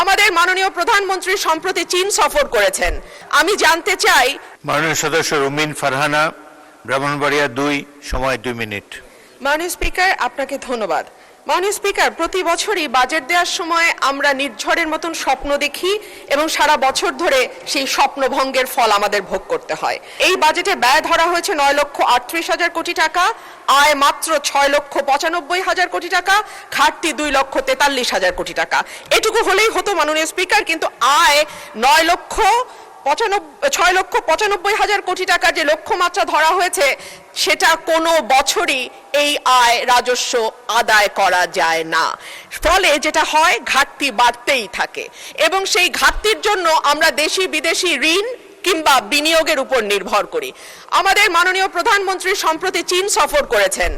আমাদের মাননীয় প্রধানমন্ত্রী সম্প্রতি চীন সফর করেছেন। আমি জানতে চাই, মাননীয় সদস্য রুমিন ফারহানা, ব্রাহ্মণবাড়িয়া 2, সময় 2 মিনিট। মাননীয় স্পিকার, আপনাকে ধন্যবাদ। মাননীয় স্পিকার, প্রতি বছরই বাজেট দেওয়ার সময় আমরা নির্ঝরের মতন স্বপ্ন দেখি এবং সারা বছর ধরে সেই স্বপ্নভঙ্গের ফল আমাদের ভোগ করতে হয়। এই বাজেটে ব্যয় ধরা হয়েছে 9,38,000 কোটি টাকা, আয় মাত্র 6,95,000 কোটি টাকা, ঘাটতি 2,43,000 কোটি টাকা। এটুকু হলেই হতো মাননীয় স্পিকার, কিন্তু আয় 6,95,000 কোটি টাকা যে লক্ষ্যমাত্রা ধরা হয়েছে, সেটা কোনো বছরই এই আয় রাজস্ব আদায় করা যায় না। ফলে যেটা হয়, ঘাটতি বাড়তেই থাকে এবং সেই ঘাটতির জন্য আমরা দেশি বিদেশি ঋণ কিংবা বিনিয়োগের উপর নির্ভর করি। আমাদের মাননীয় প্রধানমন্ত্রী সম্প্রতি চীন সফর করেছেন।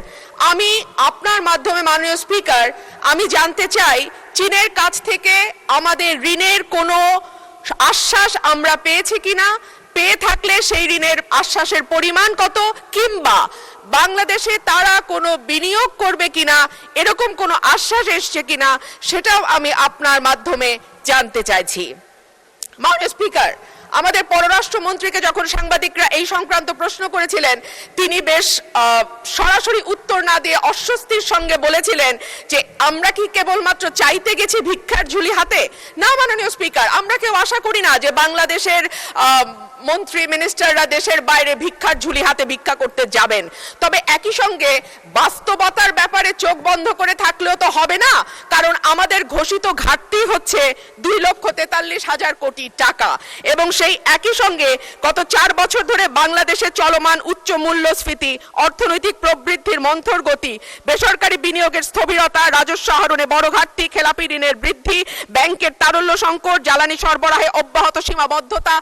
আমি আপনার মাধ্যমে মাননীয় স্পিকার, আমি জানতে চাই, চীনের কাছ থেকে আমাদের ঋণের কোনো আশ্বাস আমরা পেয়েছি কিনা, পেয়ে থাকলে সেই ঋণের আশ্বাসের পরিমাণ কত, কিংবা বাংলাদেশে তারা কোনো বিনিয়োগ করবে কিনা, এরকম কোনো আশ্বাস এসছে কিনা, সেটাও আমি আপনার মাধ্যমে জানতে চাইছি। মাননীয় স্পিকার, আমাদের পররাষ্ট্রমন্ত্রীকে যখন সাংবাদিকরা এই সংক্রান্ত প্রশ্ন করেছিলেন, তিনি বেশ সরাসরি উত্তর না দিয়ে অস্বস্তির সঙ্গে বলেছিলেন যে আমরা কি কেবলমাত্র চাইতে গেছি ভিক্ষার ঝুলি হাতে। না মাননীয় স্পিকার, আমরা কেউ আশা করি না যে বাংলাদেশের মন্ত্রী মিনিস্টাররা দেশের বাইরে ভিক্ষার ঝুলি হাতে ভিক্ষা করতে যাবেন। তবে একই সঙ্গে বাস্তবতার ব্যাপারে চোখ বন্ধ করে থাকলেও তো হবে না, কারণ আমাদের ঘোষিত ঘাটতি হচ্ছে 2,43,000 কোটি টাকা এবং সেই একই সঙ্গে গত 4 বছর ধরে বাংলাদেশে চলমান উচ্চ মূল্যস্ফীতি, অর্থনৈতিক প্রবৃদ্ধির মন্থর গতি, বেসরকারি বিনিয়োগের স্থবিরতা, রাজস্ব আহরণে বড় ঘাটতি, খেলাপি ঋণের বৃদ্ধি, ব্যাংকের তারল্য সংকট, জ্বালানি সরবরাহে অব্যাহত সীমাবদ্ধতা